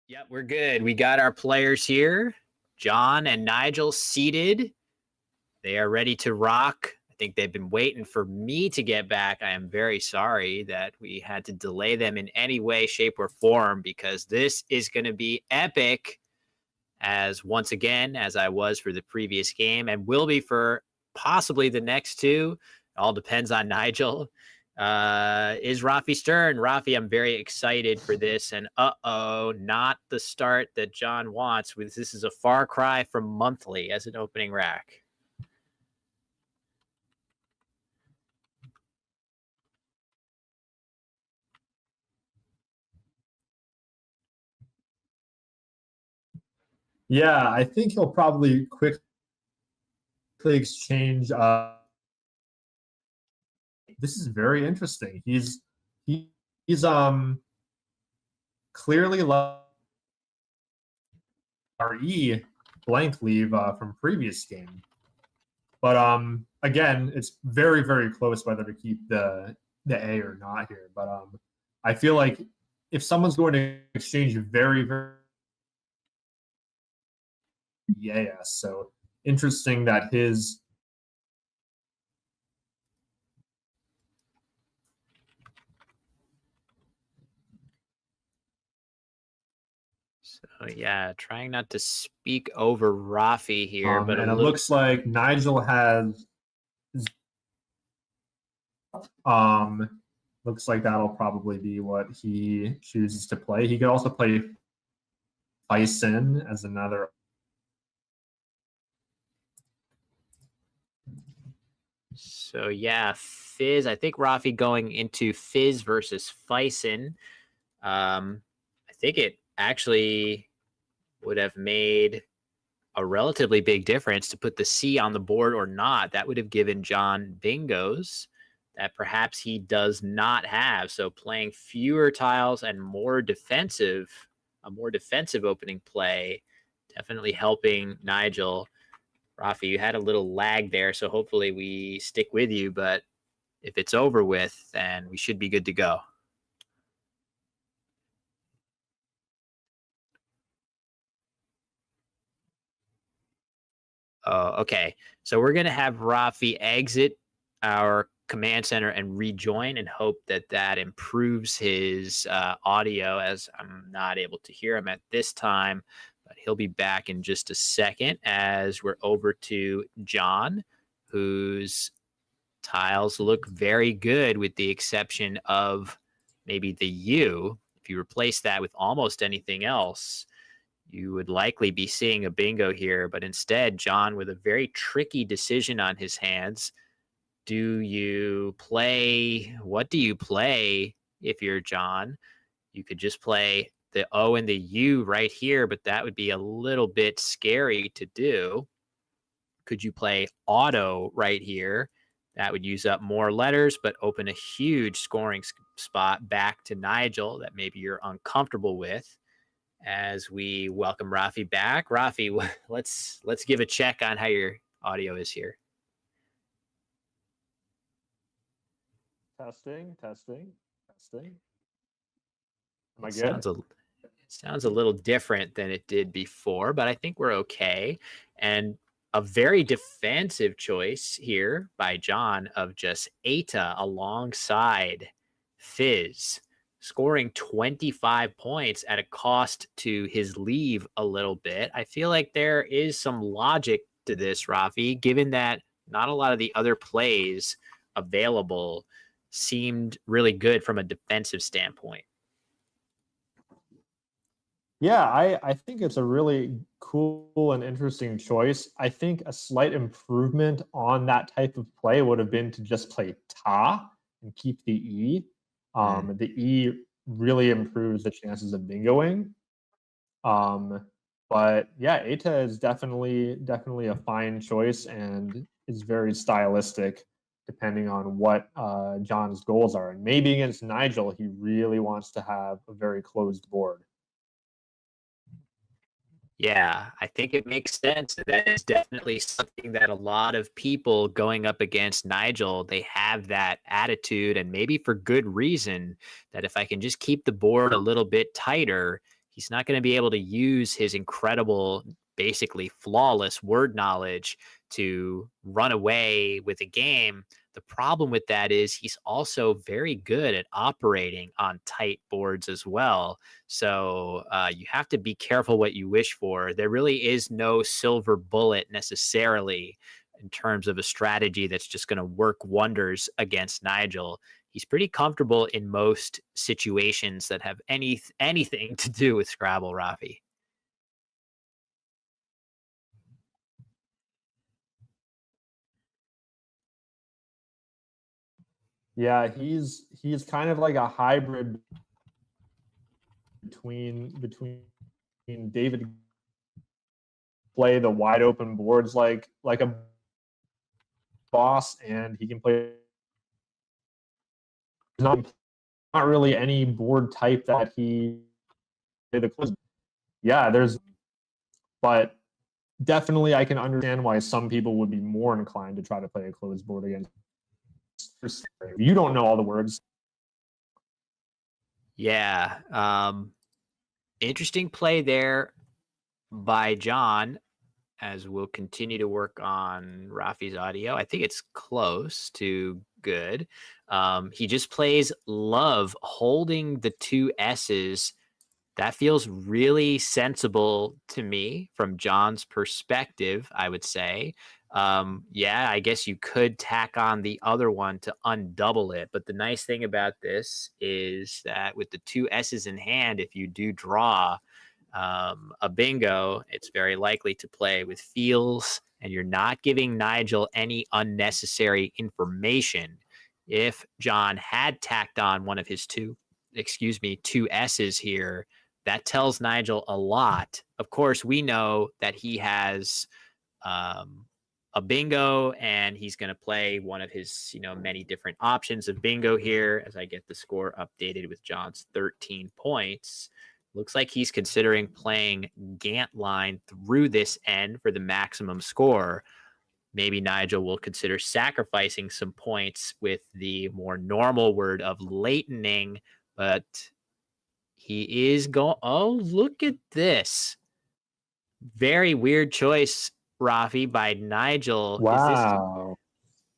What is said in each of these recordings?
Yep, we're good. We got our players here. Jon and Nigel seated. They are ready to rock. I think they've been waiting for me to get back. I am very sorry that we had to delay them in any way, shape, or form because this is going to be epic. As once again, as I was for the previous game and will be for possibly the next two. It all depends on Nigel. Is Rafi Stern? Rafi, I'm very excited for this. And not the start that Jon wants. This is a far cry from monthly as an opening rack. Yeah, I think he'll probably quickly exchange. This is very interesting. He's clearly RE blank leave from previous game, but again, it's very close whether to keep the A or not here. But I feel like if someone's going to exchange very yes, so interesting that his. So yeah, trying not to speak over Rafi here, but and it looks like Nigel has. Looks like that'll probably be what he chooses to play. He could also play Bison as another. So yeah, Fizz. I think Rafi going into Fizz versus Fison. I think it actually would have made a relatively big difference to put the C on the board or not. That would have given Jon bingos that perhaps he does not have. So playing fewer tiles and a more defensive opening play, definitely helping Nigel. Rafi, you had a little lag there, so hopefully we stick with you. But if it's over with, then we should be good to go. Oh, okay. So we're going to have Rafi exit our command center and rejoin and hope that that improves his audio, as I'm not able to hear him at this time. But he'll be back in just a second as we're over to Jon, whose tiles look very good with the exception of maybe the U. If you replace that with almost anything else, you would likely be seeing a bingo here. But instead, Jon with a very tricky decision on his hands. Do you play? What do you play if you're Jon? You could just play the O and the U right here, but that would be a little bit scary to do. Could you play auto right here? That would use up more letters, but open a huge scoring spot back to Nigel that maybe you're uncomfortable with. As we welcome Rafi back. Rafi, let's give a check on how your audio is here. Testing. Am I good? Sounds a little different than it did before, but I think we're okay. And a very defensive choice here by Jon of just Eta alongside Fizz, scoring 25 points at a cost to his leave a little bit. I feel like there is some logic to this, Rafi, given that not a lot of the other plays available seemed really good from a defensive standpoint. Yeah, I think it's a really cool and interesting choice. I think a slight improvement on that type of play would have been to just play Ta and keep the E. The E really improves the chances of bingoing. But yeah, Eta is definitely a fine choice and is very stylistic depending on what Jon's goals are. And maybe against Nigel, he really wants to have a very closed board. Yeah, I think it makes sense. That is definitely something that a lot of people going up against Nigel, they have that attitude, and maybe for good reason, that if I can just keep the board a little bit tighter, he's not going to be able to use his incredible, basically flawless word knowledge to run away with a game. The problem with that is he's also very good at operating on tight boards as well. So you have to be careful what you wish for. There really is no silver bullet necessarily in terms of a strategy that's just going to work wonders against Nigel. He's pretty comfortable in most situations that have anything to do with Scrabble, Rafi. Yeah, he's kind of like a hybrid between David play the wide open boards like a boss, and he can play not not really any board type that he the close. Yeah, but definitely I can understand why some people would be more inclined to try to play a closed board against. You don't know all the words. Yeah. Interesting play there by Jon as we'll continue to work on Rafi's audio. I think it's close to good. He just plays love holding the two S's. That feels really sensible to me from Jon's perspective, I would say. Yeah, I guess you could tack on the other one to undouble it. But the nice thing about this is that with the two S's in hand, if you do draw a bingo, it's very likely to play with feels, and you're not giving Nigel any unnecessary information. If Jon had tacked on one of his two S's here, that tells Nigel a lot. Of course, we know that he has um, a bingo, and he's going to play one of his, many different options of bingo here. As I get the score updated with Jon's 13 points, looks like he's considering playing Gantt line through this end for the maximum score. Maybe Nigel will consider sacrificing some points with the more normal word of latening, but he is going. Oh, look at this. Very weird choice, Rafi, by Nigel. Wow.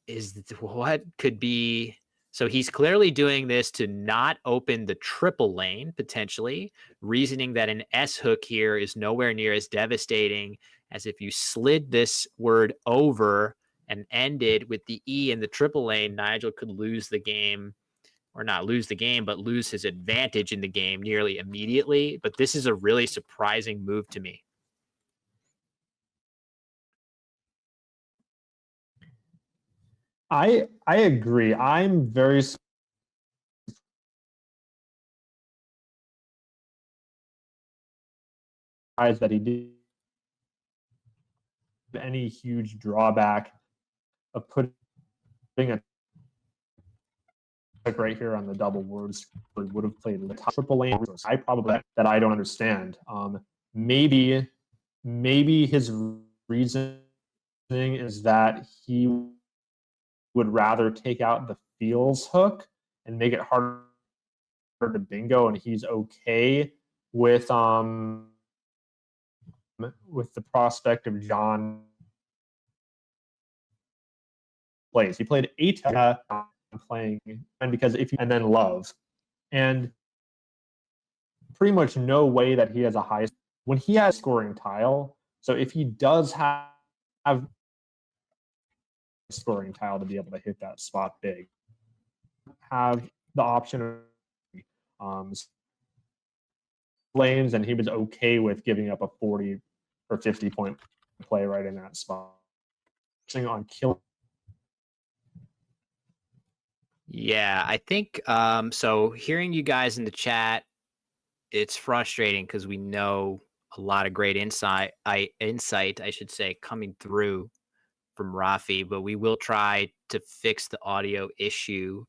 Is what could be. So he's clearly doing this to not open the triple lane, potentially, reasoning that an S hook here is nowhere near as devastating as if you slid this word over and ended with the E in the triple lane. Nigel could lose the game, or not lose the game, but lose his advantage in the game nearly immediately. But this is a really surprising move to me. I agree. I'm very surprised that he did any huge drawback of putting a right here on the double words. Would have played the triple lane. I probably that I don't understand. Maybe his reasoning is that he would rather take out the feels hook and make it harder to bingo, and he's okay with the prospect of Jon plays. He played 8 playing, and because if you, and then love, and pretty much no way that he has a high when he has scoring tile. So if he does have scoring tile to be able to hit that spot big, have the option of lanes, and he was okay with giving up a 40 or 50 point play right in that spot. On killing. Yeah, I think so hearing you guys in the chat, it's frustrating because we know a lot of great insight, I should say, coming through from Rafi, but we will try to fix the audio issue.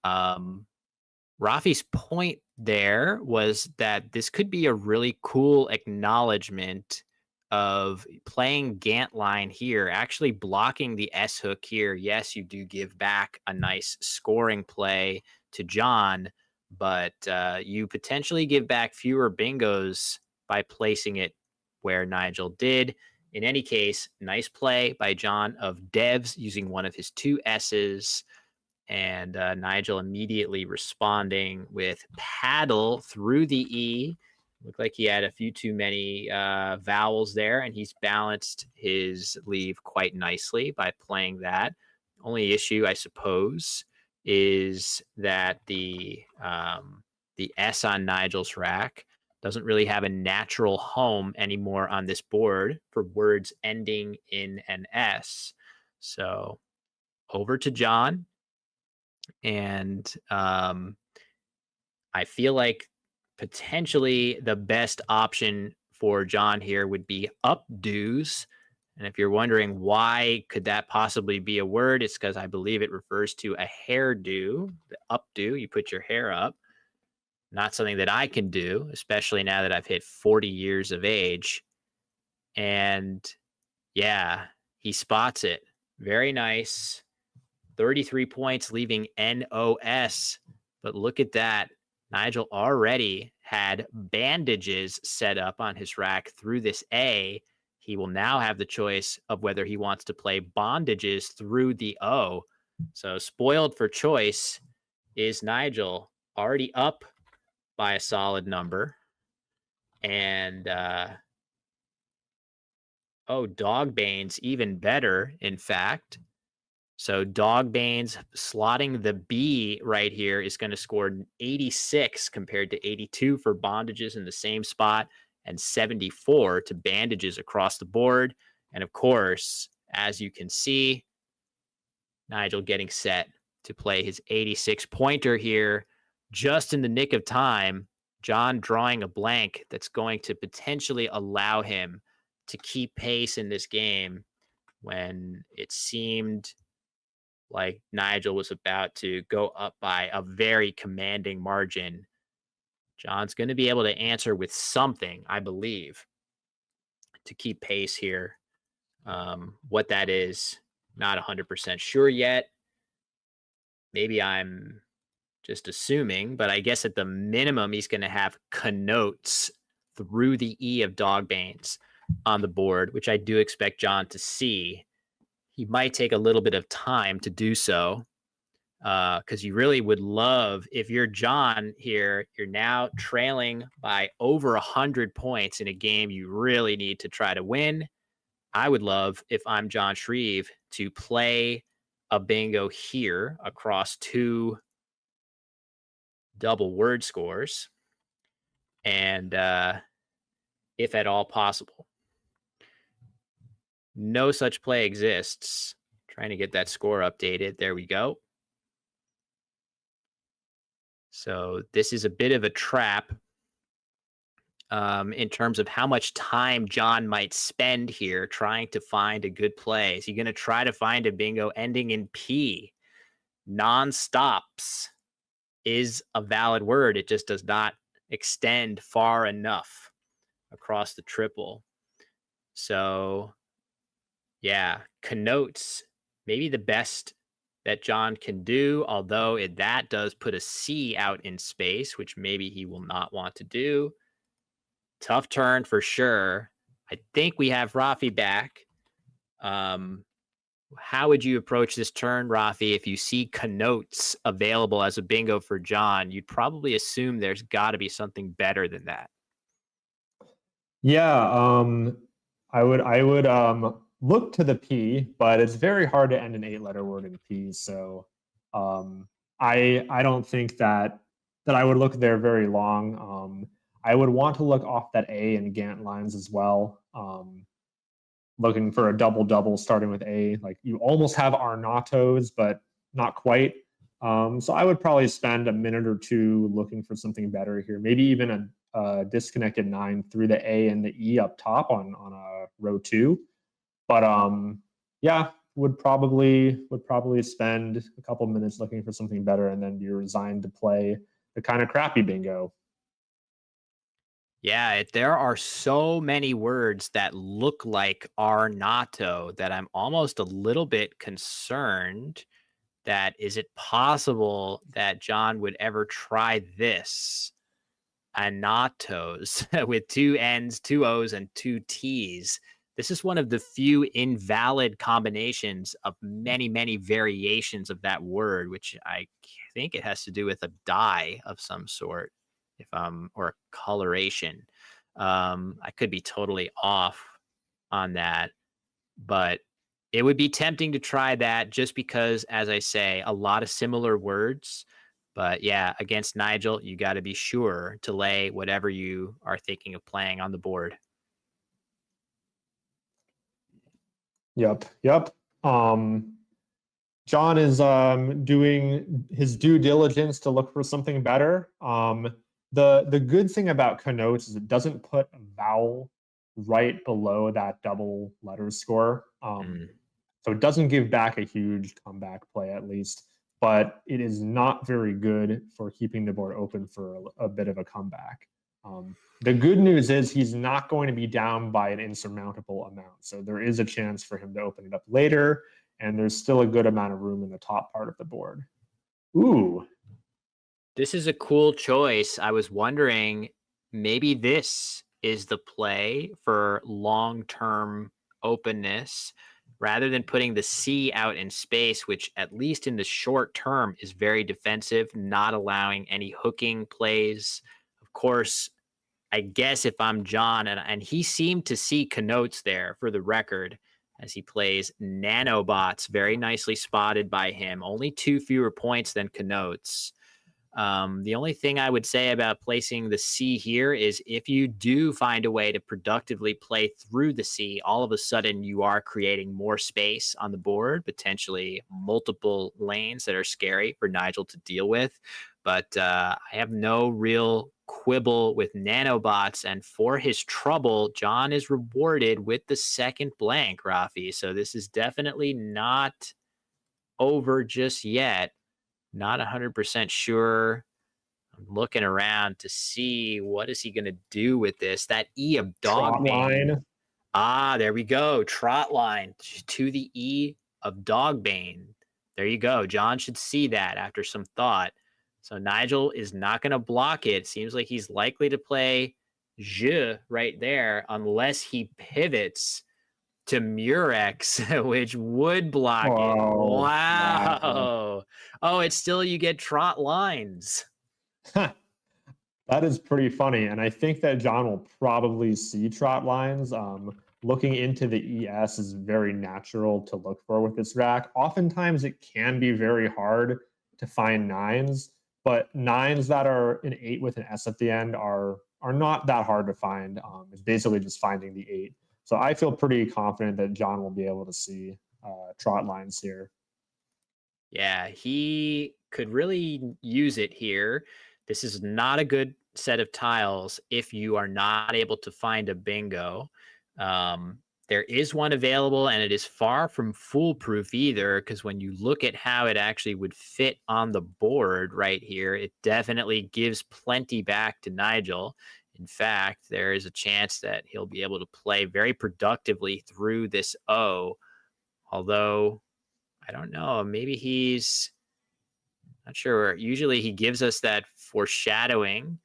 Rafi's point there was that this could be a really cool acknowledgement of playing Gantt line here, actually blocking the S hook here. Yes, you do give back a nice scoring play to Jon, but you potentially give back fewer bingos by placing it where Nigel did. In any case, nice play by Jon of Devs using one of his two S's, and Nigel immediately responding with paddle through the E. Looked like he had a few too many vowels there, and he's balanced his leave quite nicely by playing that. Only issue, I suppose, is that the S on Nigel's rack doesn't really have a natural home anymore on this board for words ending in an S. So over to Jon, and I feel like potentially the best option for Jon here would be updos. And if you're wondering why could that possibly be a word, it's because I believe it refers to a hairdo. The updo, you put your hair up. Not something that I can do, especially now that I've hit 40 years of age. And yeah, he spots it. Very nice. 33 points, leaving NOS. But look at that. Nigel already had bandages set up on his rack through this A. He will now have the choice of whether he wants to play bondages through the O. So spoiled for choice is Nigel, already up by a solid number. And Dogbane's even better, in fact. So Dogbane's slotting the B right here is going to score 86 compared to 82 for bondages in the same spot, and 74 to bandages across the board. And of course, as you can see, Nigel getting set to play his 86 pointer here just in the nick of time. Jon drawing a blank that's going to potentially allow him to keep pace in this game when it seemed like Nigel was about to go up by a very commanding margin. Jon's going to be able to answer with something, I believe, to keep pace here. What that is, not 100% sure yet. Maybe I'm just assuming, but I guess at the minimum, he's going to have connotes through the E of Dogbanes on the board, which I do expect Jon to see. He might take a little bit of time to do so, because you really would love, if you're Jon here, you're now trailing by over 100 points in a game you really need to try to win. I would love, if I'm Jon Shreve, to play a bingo here across two double word scores, and if at all possible. No such play exists. Trying to get that score updated. There we go. So this is a bit of a trap in terms of how much time Jon might spend here trying to find a good play. Is he going to try to find a bingo ending in P? Non-stops is a valid word. It just does not extend far enough across the triple. So yeah, connotes maybe the best that Jon can do, although that does put a C out in space, which maybe he will not want to do. Tough turn for sure. I think we have Rafi back. How would you approach this turn, Rafi? If you see connotes available as a bingo for Jon, you'd probably assume there's got to be something better than that. Yeah, I would look to the P, but it's very hard to end an 8-letter word in P. So I don't think that I would look there very long. I would want to look off that A and Gantt lines as well. Looking for a double starting with A. Like, you almost have Arnatos, but not quite. So I would probably spend a minute or two looking for something better here. Maybe even a disconnected 9 through the A and the E up top on a row 2. But yeah, would probably spend a couple minutes looking for something better and then be resigned to play the kind of crappy bingo. Yeah, there are so many words that look like Arnato that I'm almost a little bit concerned that is it possible that John would ever try this? Anatos with two N's, two O's, and two T's. This is one of the few invalid combinations of many, many variations of that word, which I think it has to do with a dye of some sort, if or coloration. I could be totally off on that, but it would be tempting to try that just because, as I say, a lot of similar words. But yeah, against Nigel, you got to be sure to lay whatever you are thinking of playing on the board. Yep. John is doing his due diligence to look for something better. The good thing about connotes is it doesn't put a vowel right below that double letter score. So it doesn't give back a huge comeback play, at least, but it is not very good for keeping the board open for a bit of a comeback. The good news is he's not going to be down by an insurmountable amount. So there is a chance for him to open it up later, and there's still a good amount of room in the top part of the board. Ooh. This is a cool choice. I was wondering, maybe this is the play for long-term openness rather than putting the C out in space, which at least in the short term is very defensive, not allowing any hooking plays. Of course, I guess if I'm John, and he seemed to see connotes there for the record as he plays nanobots, very nicely spotted by him, only 2 fewer points than connotes. The only thing I would say about placing the C here is if you do find a way to productively play through the C, all of a sudden you are creating more space on the board, potentially multiple lanes that are scary for Nigel to deal with. But I have no real quibble with nanobots. And for his trouble, John is rewarded with the second blank, Rafi. So this is definitely not over just yet. Not 100% sure. I'm looking around to see what is he going to do with this. That E of Dogbane. There we go. Trot line to the E of Dogbane. There you go. John should see that after some thought. So Nigel is not going to block it. Seems like he's likely to play Je right there unless he pivots to Murex, which would block it. Wow. Oh, it's still you get trot lines. That is pretty funny. And I think that John will probably see trot lines. Looking into the ES is very natural to look for with this rack. Oftentimes it can be very hard to find nines, but nines that are an 8 with an S at the end are not that hard to find. It's basically just finding the 8. So I feel pretty confident that John will be able to see trot lines here. Yeah, he could really use it here. This is not a good set of tiles if you are not able to find a bingo. There is one available, and it is far from foolproof either, because when you look at how it actually would fit on the board right here, it definitely gives plenty back to Nigel. In fact, there is a chance that he'll be able to play very productively through this O, although I don't know, maybe he's not sure. Usually he gives us that foreshadowing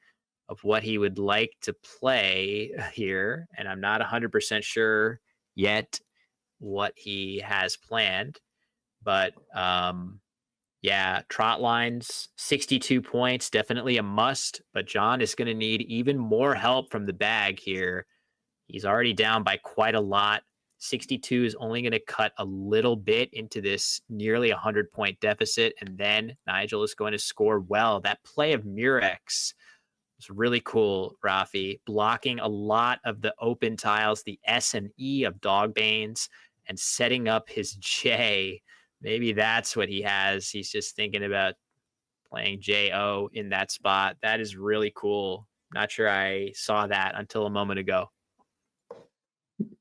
of what he would like to play here, and I'm not 100% sure yet what he has planned, but yeah, trot lines, 62 points, definitely a must, but John is going to need even more help from the bag here. He's already down by quite a lot. 62 is only going to cut a little bit into this nearly 100-point deficit, and then Nigel is going to score well. That play of Murex was really cool, Rafi, blocking a lot of the open tiles, the S and E of Dogbanes, and setting up his J. Maybe that's what he has. He's just thinking about playing JO in that spot. That is really cool. Not sure I saw that until a moment ago.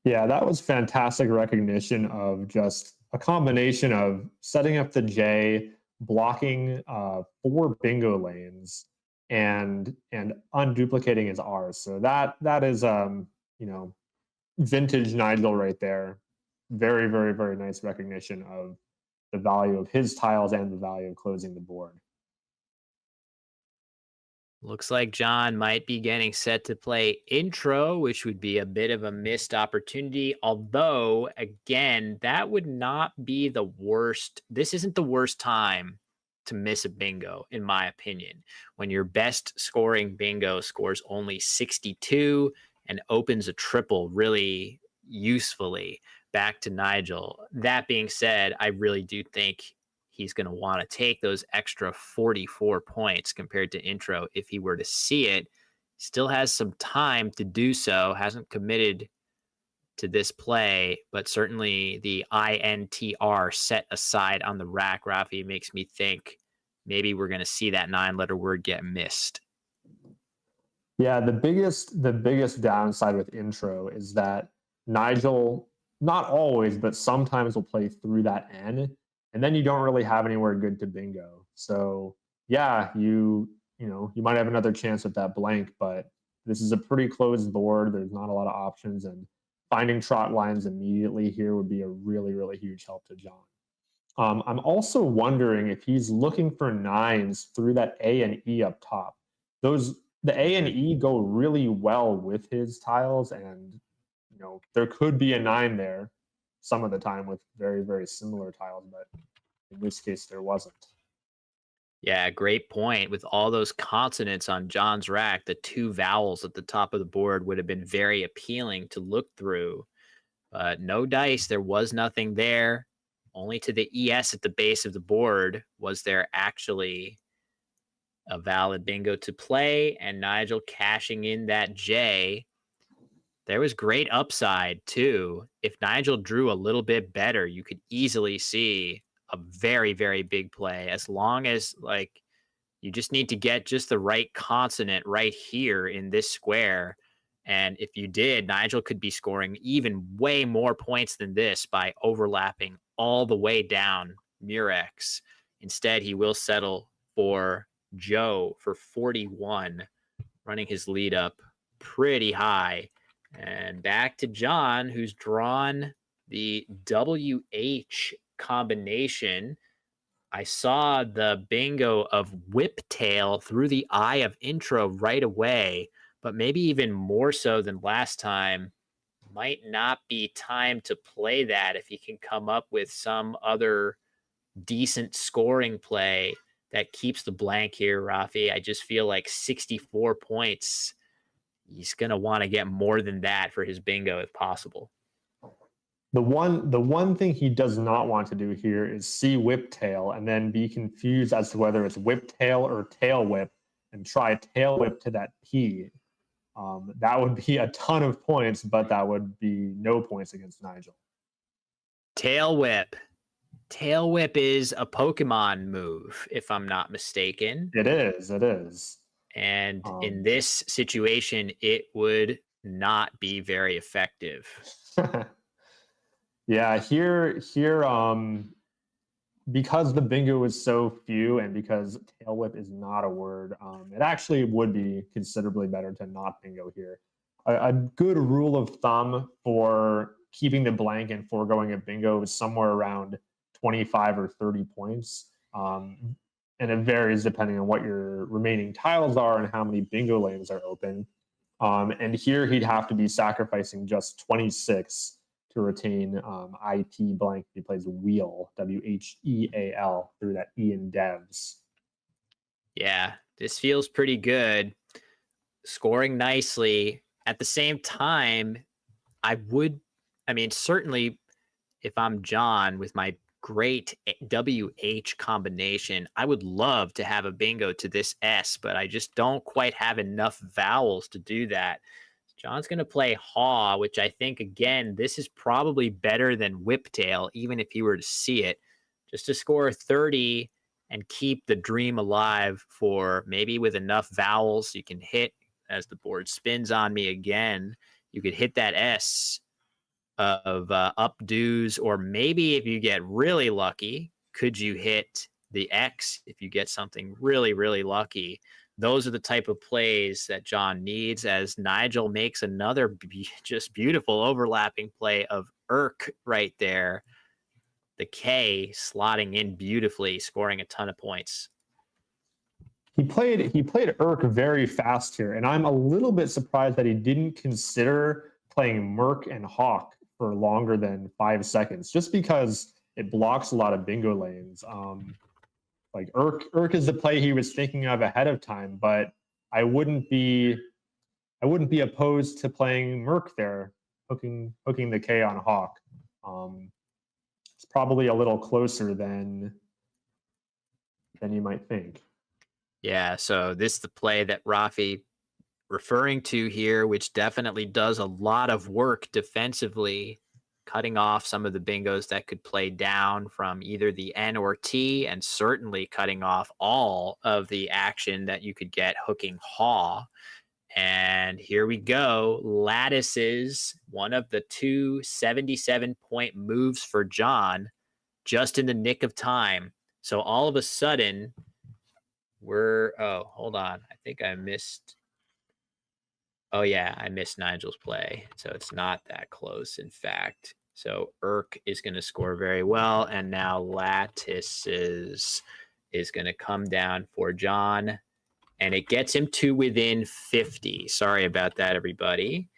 Yeah, that was fantastic recognition of just a combination of setting up the J, blocking 4 bingo lanes, and unduplicating his R's. So that is vintage Nigel right there. Very, very, very nice recognition of the value of his tiles and the value of closing the board. Looks like Jon might be getting set to play intro, which would be a bit of a missed opportunity. Although, again, that would not be the worst. This isn't the worst time to miss a bingo, in my opinion. When your best scoring bingo scores only 62 and opens a triple really usefully. Back to Nigel. That being said, I really do think he's going to want to take those extra 44 points compared to intro if he were to see it. Still has some time to do so, hasn't committed to this play, but certainly the INTR set aside on the rack, Rafi, makes me think maybe we're going to see that 9-letter word get missed. Yeah, the biggest downside with intro is that Nigel, not always, but sometimes will play through that N, and then you don't really have anywhere good to bingo. So yeah, you might have another chance at that blank, but this is a pretty closed board. There's not a lot of options, and finding trot lines immediately here would be a really, really huge help to Jon. I'm also wondering if he's looking for nines through that A and E up top. The A and E go really well with his tiles, and there could be a 9 there some of the time with very, very similar tiles, but in this case there wasn't. Yeah, great point. With all those consonants on Jon's rack, the 2 vowels at the top of the board would have been very appealing to look through. But no dice. There was nothing there. Only to the ES at the base of the board was there actually a valid bingo to play, and Nigel cashing in that J. There was great upside too. If Nigel drew a little bit better, you could easily see a very, very big play, as long as you just need to get just the right consonant right here in this square. And if you did, Nigel could be scoring even way more points than this by overlapping all the way down Murex. Instead, he will settle for Joe for 41, running his lead up pretty high. And back to Jon, who's drawn the WH combination. I saw the bingo of Whipptail through the eye of intro right away, but maybe even more so than last time. Might not be time to play that if you can come up with some other decent scoring play that keeps the blank here, Rafi. I just feel like 64 points. He's going to want to get more than that for his bingo if possible. The one thing he does not want to do here is see Whipptail and then be confused as to whether it's Whipptail or Tail Whip and try Tail Whip to that P. That would be a ton of points, but that would be no points against Nigel. Tail Whip. Tail Whip is a Pokemon move, if I'm not mistaken. It is. It is. And in this situation, it would not be very effective. Yeah, here, because the bingo is so few and because tail whip is not a word, it actually would be considerably better to not bingo here. A good rule of thumb for keeping the blank and foregoing a bingo is somewhere around 25 or 30 points. And it varies depending on what your remaining tiles are and how many bingo lanes are open. And here he'd have to be sacrificing just 26 to retain IT blank. He plays wheel, WHEAL, through that E in devs. Yeah, this feels pretty good. Scoring nicely. At the same time, certainly if I'm Jon with my great WH combination, I would love to have a bingo to this S, but I just don't quite have enough vowels to do that. Jon's going to play Haw, which I think, again, this is probably better than Whipptail, even if he were to see it, just to score 30 and keep the dream alive for maybe with enough vowels you can hit as the board spins on me again. You could hit that S of updos, or maybe if you get really lucky, could you hit the X if you get something really, really lucky? Those are the type of plays that Jon needs, as Nigel makes another just beautiful overlapping play of Irk right there. the K slotting in beautifully, scoring a ton of points. He played Urk very fast here, and I'm a little bit surprised that he didn't consider playing Merc and Hawk for longer than 5 seconds, just because it blocks a lot of bingo lanes. Like Urk is the play he was thinking of ahead of time, but I wouldn't be I wouldn't be opposed to playing Merc there, hooking the K on Hawk. It's probably a little closer than you might think. Yeah, so this is the play that Rafi referring to here, which definitely does a lot of work defensively, cutting off some of the bingos that could play down from either the N or T, and certainly cutting off all of the action that you could get hooking Haw. And here we go. Lattices, one of the two 77-point moves for Jon, just in the nick of time. So all of a sudden, hold on. I think I missed. Oh, yeah, I missed Nigel's play. So it's not that close, in fact. So Urk is going to score very well. And now Lattices is going to come down for Jon. And it gets him to within 50. Sorry about that, everybody.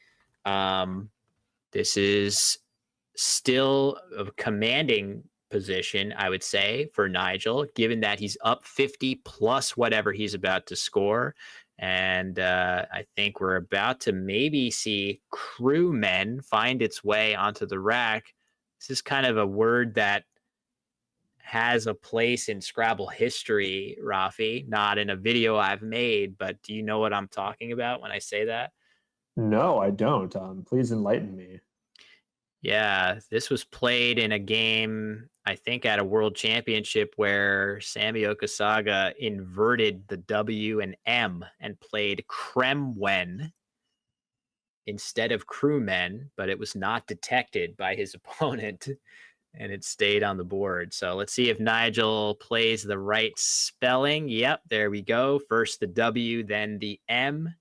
This is still a commanding position, I would say, for Nigel, given that he's up 50 plus whatever he's about to score. And I think we're about to maybe see crewmen find its way onto the rack. This is kind of a word that has a place in Scrabble history, Rafi, not in a video I've made, but do you know what I'm talking about when I say that? No, I don't. Please enlighten me. Yeah, this was played in a game, I think at a world championship, where Sammy Okasaga inverted the W and M and played Kremwen instead of crewmen, but it was not detected by his opponent and it stayed on the board. So let's see if Nigel plays the right spelling. Yep, there we go. First the W, then the M.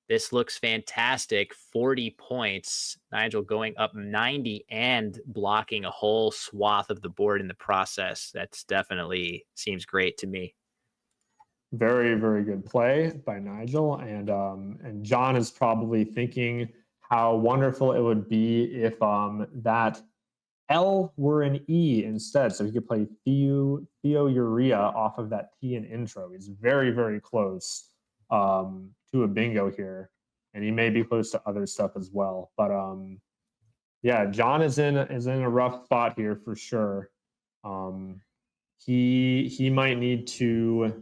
This looks fantastic. 40 points. Nigel going up 90 and blocking a whole swath of the board in the process. That's definitely seems great to me. Very, very good play by Nigel, and Jon is probably thinking how wonderful it would be if that L were an E instead, so he could play Urea off of that T in intro. He's very, very close to a bingo here, and he may be close to other stuff as well. But yeah, Jon is in a rough spot here for sure. He might need to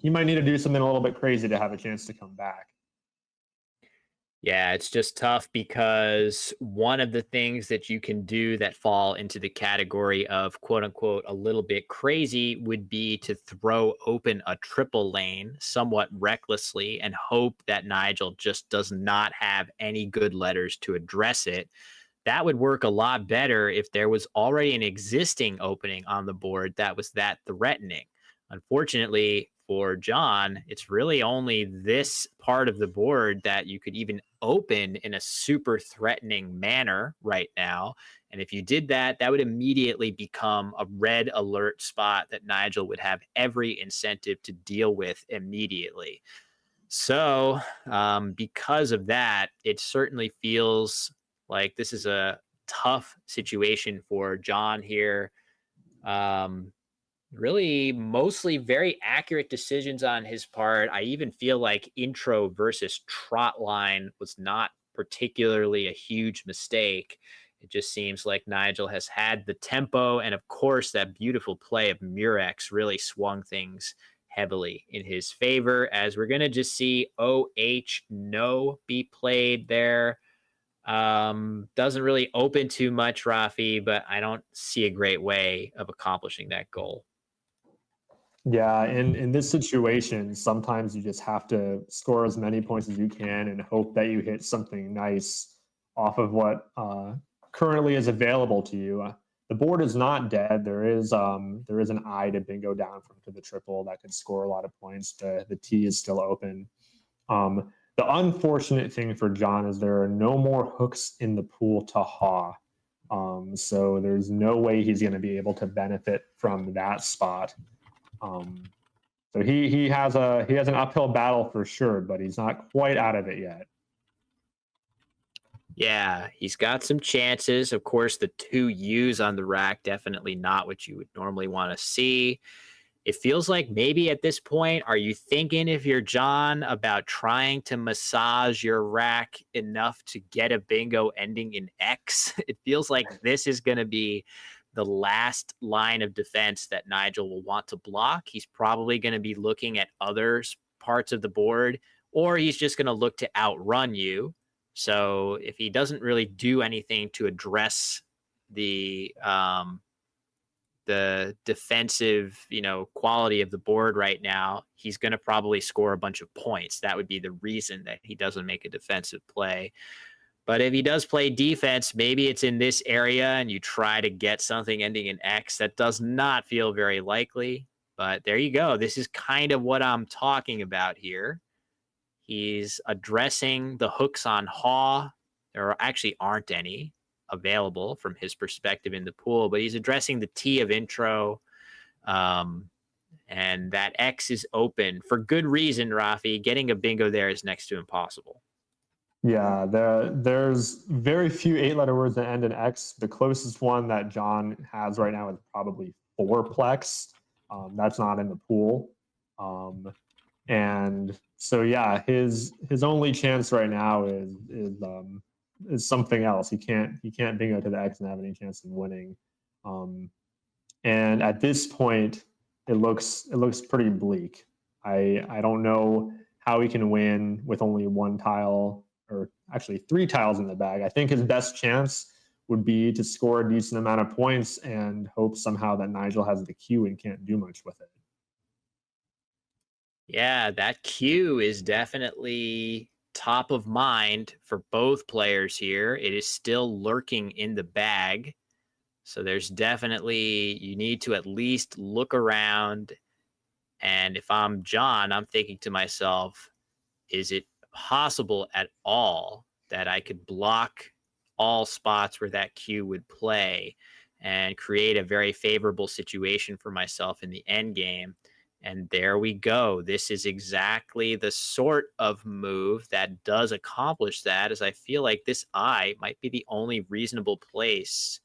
do something a little bit crazy to have a chance to come back. Yeah, it's just tough because one of the things that you can do that fall into the category of quote unquote a little bit crazy would be to throw open a triple lane somewhat recklessly and hope that Nigel just does not have any good letters to address it. That would work a lot better if there was already an existing opening on the board that was that threatening. Unfortunately for Jon, it's really only this part of the board that you could even open in a super threatening manner right now. And if you did that, that would immediately become a red alert spot that Nigel would have every incentive to deal with immediately. So, because of that, it certainly feels like this is a tough situation for Jon here. Really mostly very accurate decisions on his part. I even feel like intro versus trot line was not particularly a huge mistake. It just seems like Nigel has had the tempo, and of course that beautiful play of Murex really swung things heavily in his favor, as we're going to just see OH no be played there. Doesn't really open too much, Rafi, but I don't see a great way of accomplishing that goal. Yeah, in this situation, sometimes you just have to score as many points as you can and hope that you hit something nice off of what currently is available to you. The board is not dead. There is an I to bingo down from to the triple that could score a lot of points. The T is still open. The unfortunate thing for Jon is there are no more hooks in the pool to haw. So there's no way he's going to be able to benefit from that spot. So he has an uphill battle for sure, but he's not quite out of it yet. Yeah, he's got some chances. Of course, the two U's on the rack, definitely not what you would normally want to see. It feels like maybe at this point, are you thinking, if you're Jon, about trying to massage your rack enough to get a bingo ending in X? It feels like this is going to be the last line of defense that Nigel will want to block. He's probably going to be looking at other parts of the board, or he's just going to look to outrun you. So if he doesn't really do anything to address the defensive, quality of the board right now, he's going to probably score a bunch of points. That would be the reason that he doesn't make a defensive play. But if he does play defense, maybe it's in this area and you try to get something ending in X. That does not feel very likely. But there you go. This is kind of what I'm talking about here. He's addressing the hooks on Haw. There actually aren't any available from his perspective in the pool, but he's addressing the T of intro. And that X is open for good reason, Rafi. Getting a bingo there is next to impossible. Yeah, there's very few 8-letter words that end in X. The closest one that Jon has right now is probably fourplex. That's not in the pool. And so yeah, his only chance right now is something else. He can't bingo to the X and have any chance of winning. And at this point, it looks pretty bleak. I don't know how he can win with only one tile, or actually 3 tiles in the bag. I think his best chance would be to score a decent amount of points and hope somehow that Nigel has the Q and can't do much with it. Yeah, that Q is definitely top of mind for both players here. It is still lurking in the bag. So there's definitely, you need to at least look around. And if I'm Jon, I'm thinking to myself, is it possible at all that I could block all spots where that Q would play and create a very favorable situation for myself in the end game? And there we go. This is exactly the sort of move that does accomplish that, as I feel like this I might be the only reasonable place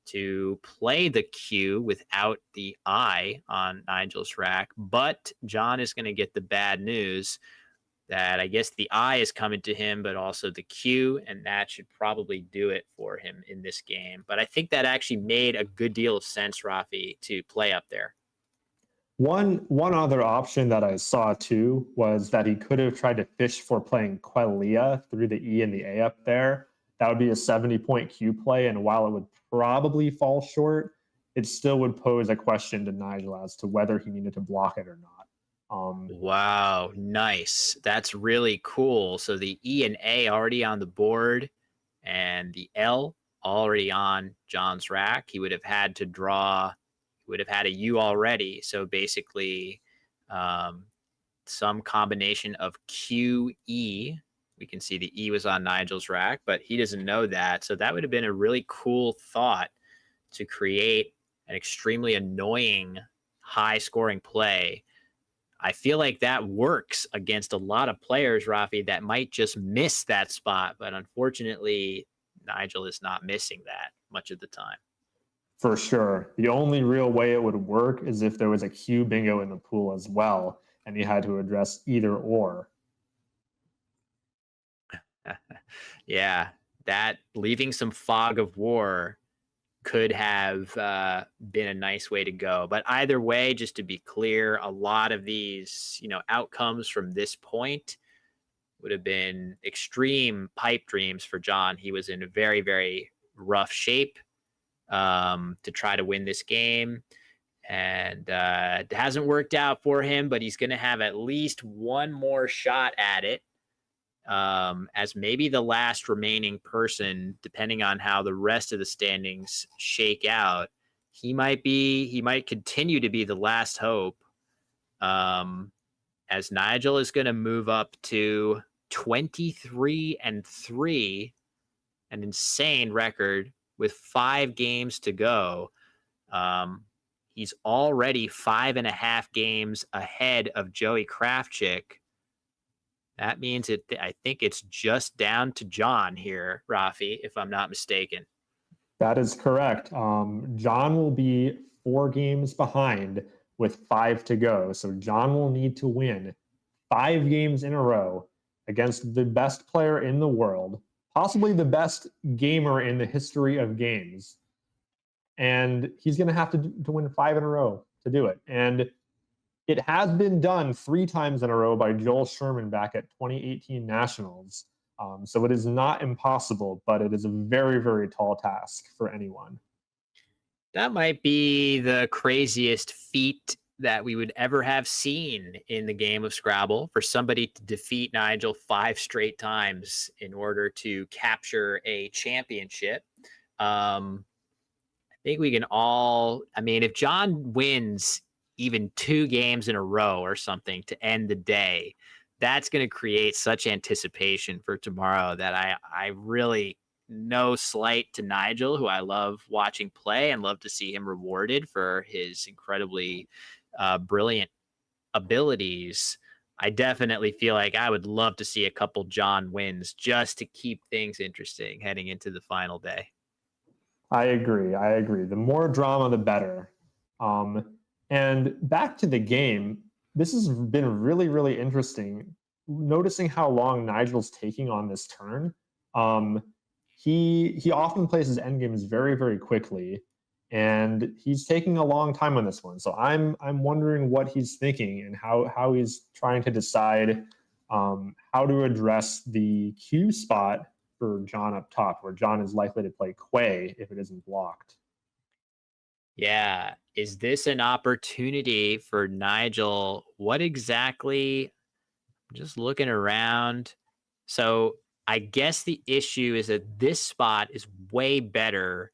to play the Q without the I on Nigel's rack. But Jon is going to get the bad news that I guess the I is coming to him, but also the Q, and that should probably do it for him in this game. But I think that actually made a good deal of sense, Rafi, to play up there. One other option that I saw too was that he could have tried to fish for playing Quelia through the E and the A up there. That would be a 70-point Q play, and while it would probably fall short, it still would pose a question to Nigel as to whether he needed to block it or not. Wow, nice. That's really cool. So the E and A already on the board, and the L already on Jon's rack. He would have had to draw, he would have had a U already. So basically, some combination of Q, E. We can see the E was on Nigel's rack, but he doesn't know that. So that would have been a really cool thought to create an extremely annoying high scoring play. I feel like that works against a lot of players, Rafi, that might just miss that spot. But unfortunately, Nigel is not missing that much of the time. For sure. The only real way it would work is if there was a Q bingo in the pool as well, and you had to address either or. Yeah, that leaving some fog of war could have been a nice way to go. But either way, just to be clear, a lot of these, outcomes from this point would have been extreme pipe dreams for Jon. He was in a very, very rough shape to try to win this game. And it hasn't worked out for him, but he's going to have at least one more shot at it as maybe the last remaining person, depending on how the rest of the standings shake out. He might continue to be the last hope, as Nigel is going to move up to 23-3, an insane record with 5 games to go. Um, he's already 5.5 games ahead of Joey Krafchick. That means I think it's just down to Jon here, Rafi, if I'm not mistaken. That is correct. Jon will be 4 games behind with 5 to go. So Jon will need to win 5 games in a row against the best player in the world, possibly the best gamer in the history of games. And he's going to have to win 5 in a row to do it. And it has been done 3 times in a row by Joel Sherman back at 2018 Nationals. So it is not impossible, but it is a very, very tall task for anyone. That might be the craziest feat that we would ever have seen in the game of Scrabble, for somebody to defeat Nigel 5 straight times in order to capture a championship. I think we can all, I mean, if Jon wins even 2 games in a row or something to end the day, that's going to create such anticipation for tomorrow that I really, no slight to Nigel, who I love watching play and love to see him rewarded for his incredibly brilliant abilities. I definitely feel like I would love to see a couple Jon wins just to keep things interesting heading into the final day. I agree. I agree. The more drama, the better. And back to the game, this has been really, really interesting. Noticing how long Nigel's taking on this turn. He often plays his endgames very, very quickly, and he's taking a long time on this one. So I'm wondering what he's thinking and how he's trying to decide how to address the Q spot for Jon up top, where Jon is likely to play Quay if it isn't blocked. Yeah. Is this an opportunity for Nigel? What exactly? Just looking around. So I guess the issue is that this spot is way better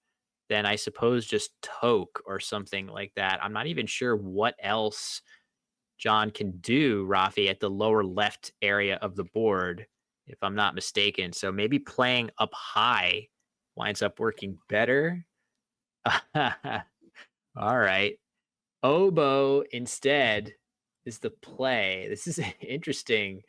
than, I suppose, just Toke or something like that. I'm not even sure what else Jon can do, Rafi, at the lower left area of the board, if I'm not mistaken. So maybe playing up high winds up working better. All right. Oboe instead is the play. This is interesting.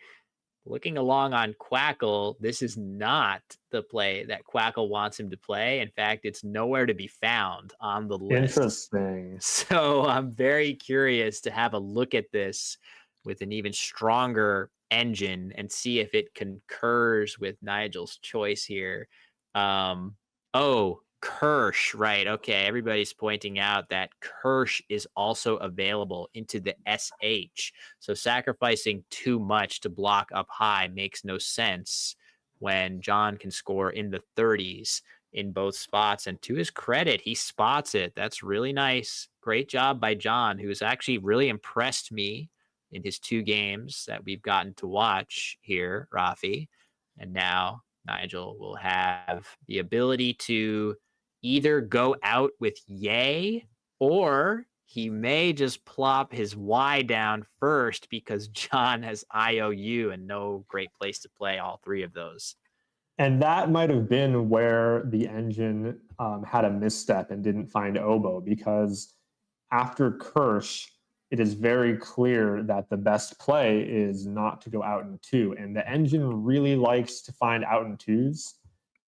Looking along on Quackle, this is not the play that Quackle wants him to play. In fact, it's nowhere to be found on the list. Interesting. So I'm very curious to have a look at this with an even stronger engine and see if it concurs with Nigel's choice here. Oh, Kirsch, right. Okay. Everybody's pointing out that Kirsch is also available into the SH. So sacrificing too much to block up high makes no sense when Jon can score in the 30s in both spots. And to his credit, he spots it. That's really nice. Great job by Jon, who has actually really impressed me in his 2 games that we've gotten to watch here, Rafi. And now Nigel will have the ability to either go out with yay, or he may just plop his Y down first because Jon has IOU and no great place to play all 3 of those. And that might have been where the engine had a misstep and didn't find Oboe, because after Kirsch, it is very clear that the best play is not to go out in 2. And the engine really likes to find out in 2s,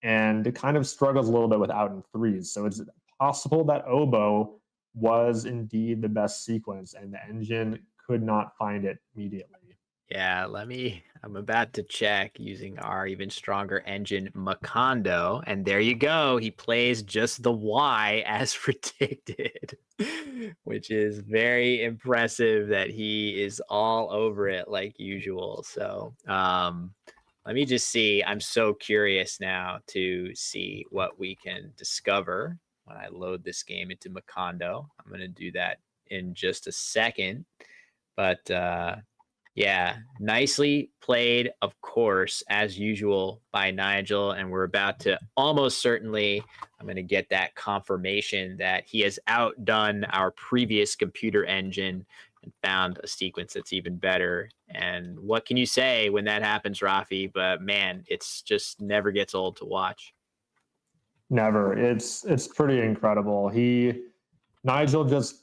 and it kind of struggles a little bit with out in 3s. So it's possible that Oboe was indeed the best sequence, and the engine could not find it immediately. Yeah, I'm about to check using our even stronger engine, Macondo. And there you go. He plays just the Y as predicted, which is very impressive that he is all over it like usual. So, let me just see. I'm so curious now to see what we can discover when I load this game into Macondo. I'm going to do that in just a second. But, yeah, nicely played, of course, as usual by Nigel. And we're about to almost certainly, I'm going to get that confirmation that he has outdone our previous computer engine and found a sequence that's even better. And what can you say when that happens, Rafi? But man, it's just never gets old to watch. Never. It's pretty incredible. Nigel just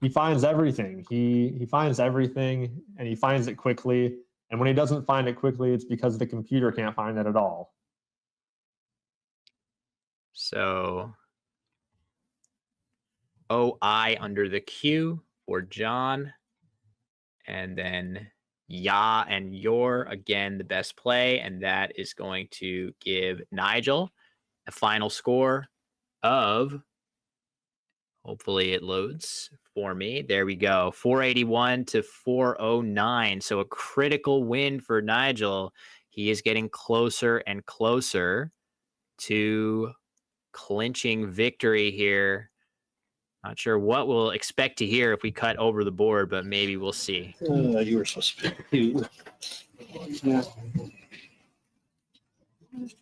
he finds everything. He finds everything and he finds it quickly. And when he doesn't find it quickly, it's because the computer can't find it at all. So OI under the Q for Jon. And then Ya and Yor, again, the best play. And that is going to give Nigel a final score of, hopefully it loads for me. There we go. 481 to 409. So a critical win for Nigel. He is getting closer and closer to clinching victory here. Not sure what we'll expect to hear if we cut over the board, but maybe we'll see. You were supposed to do. Yeah.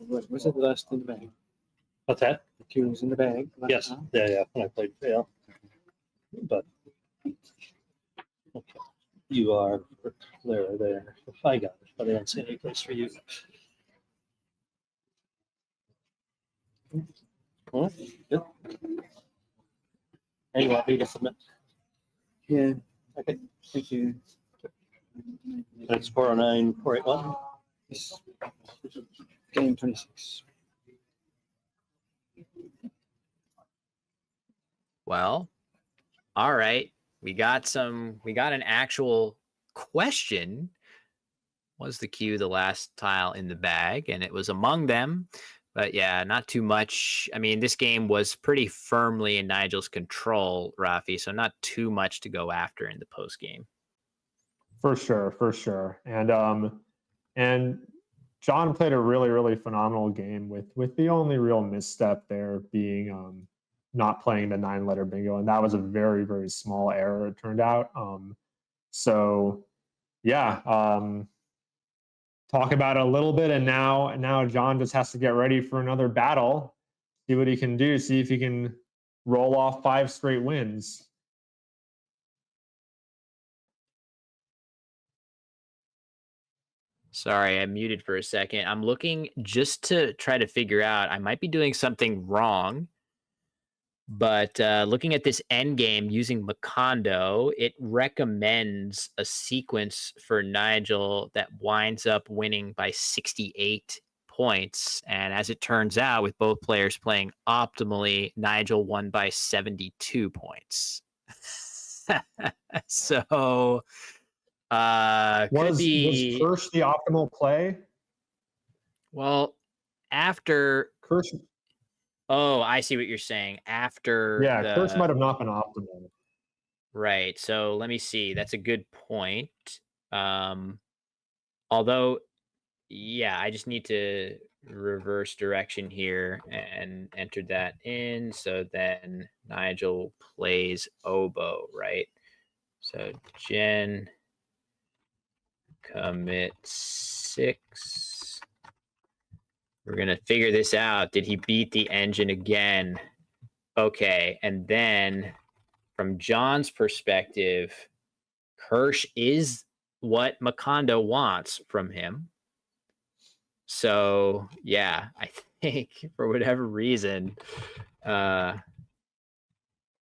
Was it the last in the bag? What's that? The Q was in the bag. Yes. Yeah. When I played fail. But okay. You are Clara there. I got it, but I don't see any place for you. Well, good. And you want me to submit? Yeah. Okay. Thank you. That's 409, 481. Yes. Game 26. Well, all right. We got an actual question. Was the Q the last tile in the bag? And it was among them. But yeah, not too much. I mean, this game was pretty firmly in Nigel's control, Rafi. So not too much to go after in the post game. For sure. And Jon played a really, really phenomenal game with the only real misstep there being not playing the 9-letter bingo, and that was a very, very small error, it turned out. So yeah, talk about it a little bit, and now Jon just has to get ready for another battle, see what he can do, see if he can roll off 5 straight wins. Sorry, I muted for a second. I'm looking just to try to figure out. I might be doing something wrong, but looking at this end game using Macondo, it recommends a sequence for Nigel that winds up winning by 68 points. And as it turns out, with both players playing optimally, Nigel won by 72 points. So Was be Kirsch the optimal play? well after Kirsch, Oh, I see what you're saying. After yeah, Kirsch might have not been optimal. right. So let me see. That's a good point. Although, yeah, I just need to reverse direction here and enter that in. So then Nigel plays oboe, right? So Jen commit 6. We're going to figure this out. Did he beat the engine again? Okay. And then from Jon's perspective, Kirsch is what Macondo wants from him. So, yeah, I think for whatever reason,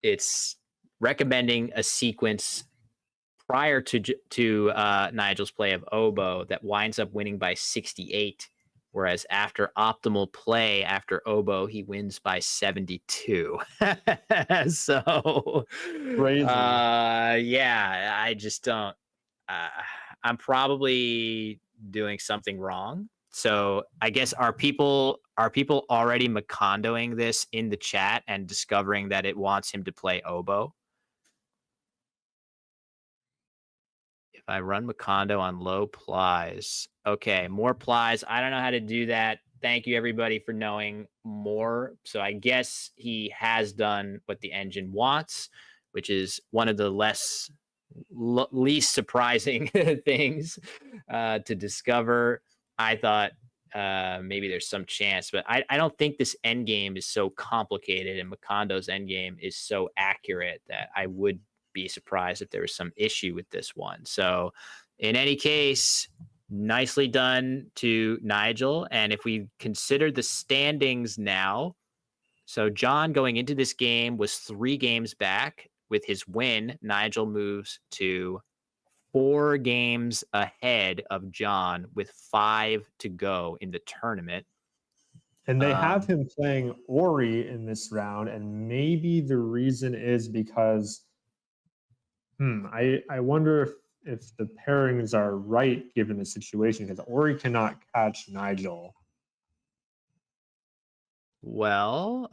it's recommending a sequence prior to Nigel's play of oboe that winds up winning by 68. Whereas after optimal play, after oboe, he wins by 72. So, Crazy. yeah, I just don't. I'm probably doing something wrong. So I guess are people already Macondoing this in the chat and discovering that it wants him to play oboe? If I run Macondo on low plies. Okay, more plies. I don't know how to do that. Thank you, everybody, for knowing more. So I guess he has done what the engine wants, which is one of the least surprising things to discover. I thought maybe there's some chance, but I don't think this end game is so complicated and Macondo's end game is so accurate that I would be surprised if there was some issue with this one. So in any case, nicely done to Nigel. And if we consider the standings now, So Jon going into this game was 3 games back. With his win, Nigel moves to 4 games ahead of Jon with 5 to go in the tournament. And they have him playing Ori in this round, and maybe the reason is because I wonder if the pairings are right given the situation, because Ori cannot catch Nigel. Well,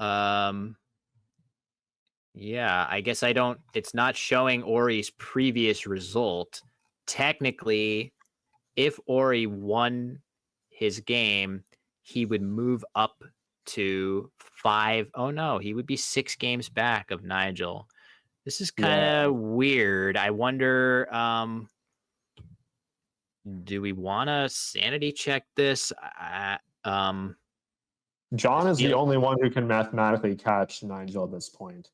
yeah, I guess it's not showing Ori's previous result. Technically, if Ori won his game, he would move up to 5. Oh no, he would be 6 games back of Nigel. This is kind of weird. I wonder, do we want to sanity check this? Jon is the only one who can mathematically catch Nigel at this point.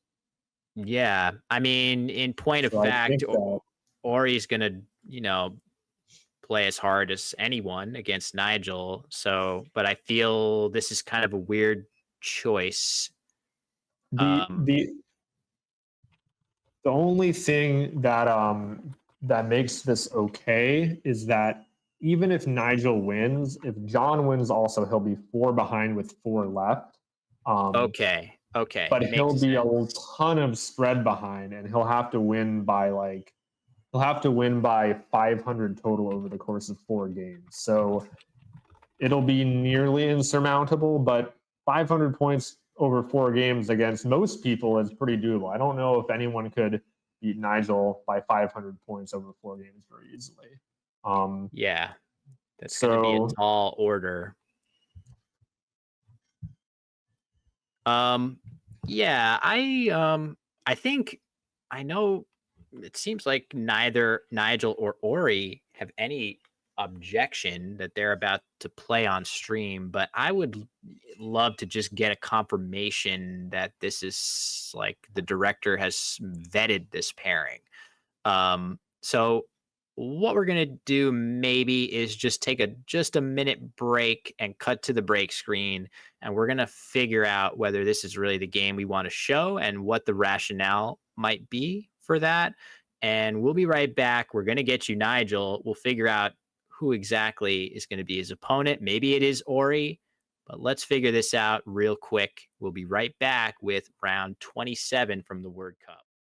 Yeah, I mean, in point of fact, Ori's gonna, play as hard as anyone against Nigel. So, but I feel this is kind of a weird choice. The only thing that that makes this okay is that even if Nigel wins, if Jon wins also, he'll be 4 behind with 4 left. Okay. But he'll be a ton of spread behind, and he'll have to win by 500 total over the course of 4 games. So it'll be nearly insurmountable, but 500 points over 4 games against most people is pretty doable. I don't know if anyone could beat Nigel by 500 points over 4 games very easily. Yeah, that's going to be a tall order. Yeah, I think I know it seems like neither Nigel or Ori have any objection that they're about to play on stream, but I would love to just get a confirmation that this is like the director has vetted this pairing. So what we're going to do maybe is just take just a minute break and cut to the break screen, and we're going to figure out whether this is really the game we want to show and what the rationale might be for that. And we'll be right back. We're going to get you Nigel. We'll figure out who exactly is going to be his opponent. Maybe it is Ori, but let's figure this out real quick. We'll be right back with round 27 from the Word Cup.